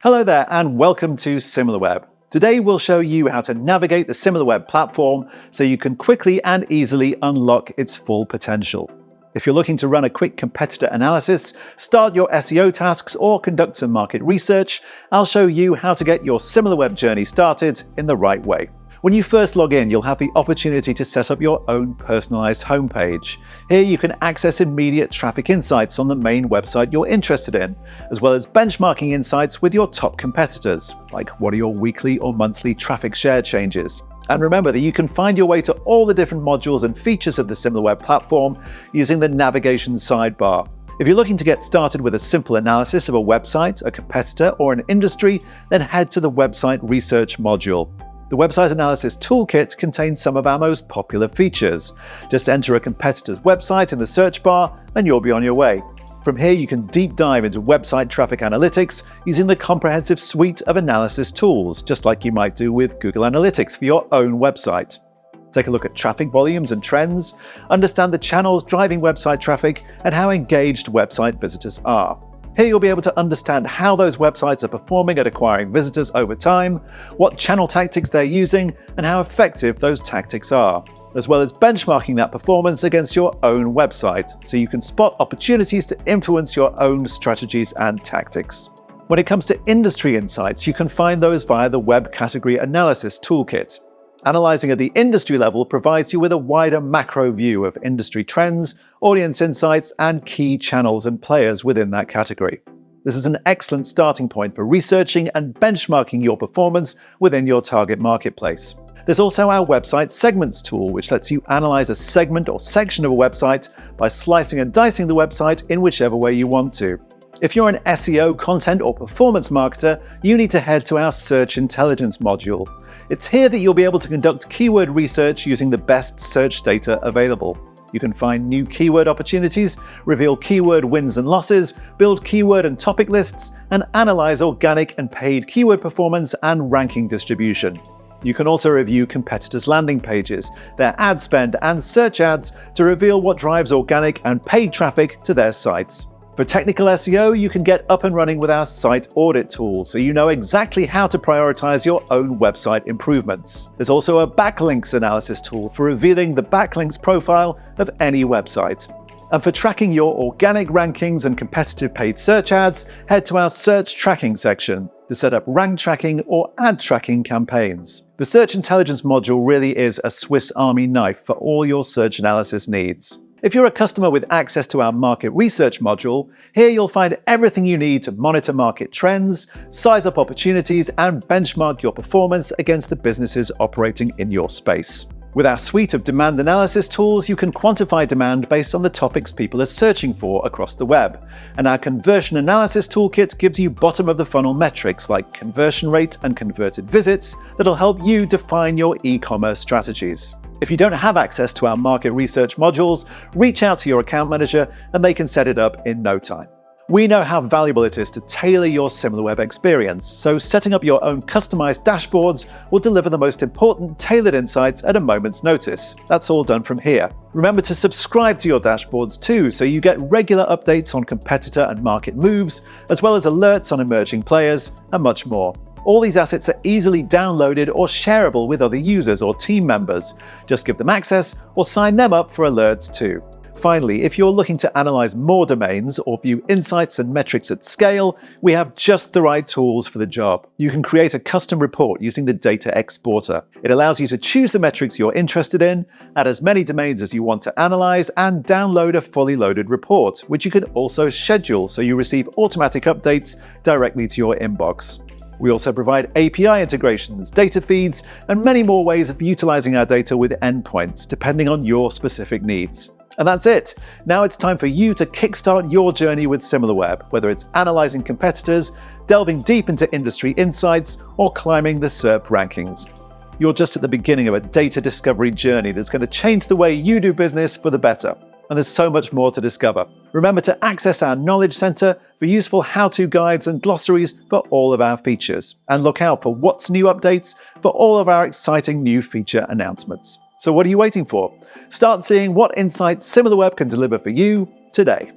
Hello there and welcome to Similarweb. Today we'll show you how to navigate the Similarweb platform so you can quickly and easily unlock its full potential. If you're looking to run a quick competitor analysis, start your SEO tasks or conduct some market research, I'll show you how to get your Similarweb journey started in the right way. When you first log in, you'll have the opportunity to set up your own personalized homepage. Here you can access immediate traffic insights on the main website you're interested in, as well as benchmarking insights with your top competitors, like what are your weekly or monthly traffic share changes. And remember that you can find your way to all the different modules and features of the Similarweb platform using the navigation sidebar. If you're looking to get started with a simple analysis of a website, a competitor, or an industry, then head to the Website Research module. The Website Analysis Toolkit contains some of our most popular features. Just enter a competitor's website in the search bar and you'll be on your way. From here, you can deep dive into website traffic analytics using the comprehensive suite of analysis tools, just like you might do with Google Analytics for your own website. Take a look at traffic volumes and trends, understand the channels driving website traffic, and how engaged website visitors are. Here you'll be able to understand how those websites are performing at acquiring visitors over time, what channel tactics they're using, and how effective those tactics are, as well as benchmarking that performance against your own website, so you can spot opportunities to influence your own strategies and tactics. When it comes to industry insights, you can find those via the Web Category Analysis Toolkit. Analyzing at the industry level provides you with a wider macro view of industry trends, audience insights, and key channels and players within that category. This is an excellent starting point for researching and benchmarking your performance within your target marketplace. There's also our Website Segments tool, which lets you analyze a segment or section of a website by slicing and dicing the website in whichever way you want to. If you're an SEO, content, or performance marketer, you need to head to our Search Intelligence module. It's here that you'll be able to conduct keyword research using the best search data available. You can find new keyword opportunities, reveal keyword wins and losses, build keyword and topic lists, and analyze organic and paid keyword performance and ranking distribution. You can also review competitors' landing pages, their ad spend, and search ads to reveal what drives organic and paid traffic to their sites. For technical SEO, you can get up and running with our Site Audit tool, so you know exactly how to prioritize your own website improvements. There's also a Backlinks Analysis tool for revealing the backlinks profile of any website. And for tracking your organic rankings and competitive paid search ads, head to our Search Tracking section to set up rank tracking or ad tracking campaigns. The Search Intelligence module really is a Swiss Army knife for all your search analysis needs. If you're a customer with access to our Market Research module, here you'll find everything you need to monitor market trends, size up opportunities, and benchmark your performance against the businesses operating in your space. With our suite of demand analysis tools, you can quantify demand based on the topics people are searching for across the web. And our Conversion Analysis Toolkit gives you bottom-of-the-funnel metrics like conversion rate and converted visits that'll help you define your e-commerce strategies. If you don't have access to our Market Research modules, reach out to your account manager and they can set it up in no time. We know how valuable it is to tailor your Similarweb experience, so setting up your own customized dashboards will deliver the most important tailored insights at a moment's notice. That's all done from here. Remember to subscribe to your dashboards too, so you get regular updates on competitor and market moves, as well as alerts on emerging players, and much more. All these assets are easily downloaded or shareable with other users or team members. Just give them access or sign them up for alerts too. Finally, if you're looking to analyze more domains or view insights and metrics at scale, we have just the right tools for the job. You can create a custom report using the Data Exporter. It allows you to choose the metrics you're interested in, add as many domains as you want to analyze, and download a fully loaded report, which you can also schedule so you receive automatic updates directly to your inbox. We also provide API integrations, data feeds, and many more ways of utilizing our data with endpoints, depending on your specific needs. And that's it. Now it's time for you to kickstart your journey with Similarweb, whether it's analyzing competitors, delving deep into industry insights, or climbing the SERP rankings. You're just at the beginning of a data discovery journey that's going to change the way you do business for the better. And there's so much more to discover. Remember to access our Knowledge Center for useful how-to guides and glossaries for all of our features. And look out for What's New updates for all of our exciting new feature announcements. So what are you waiting for? Start seeing what insights Similarweb can deliver for you today.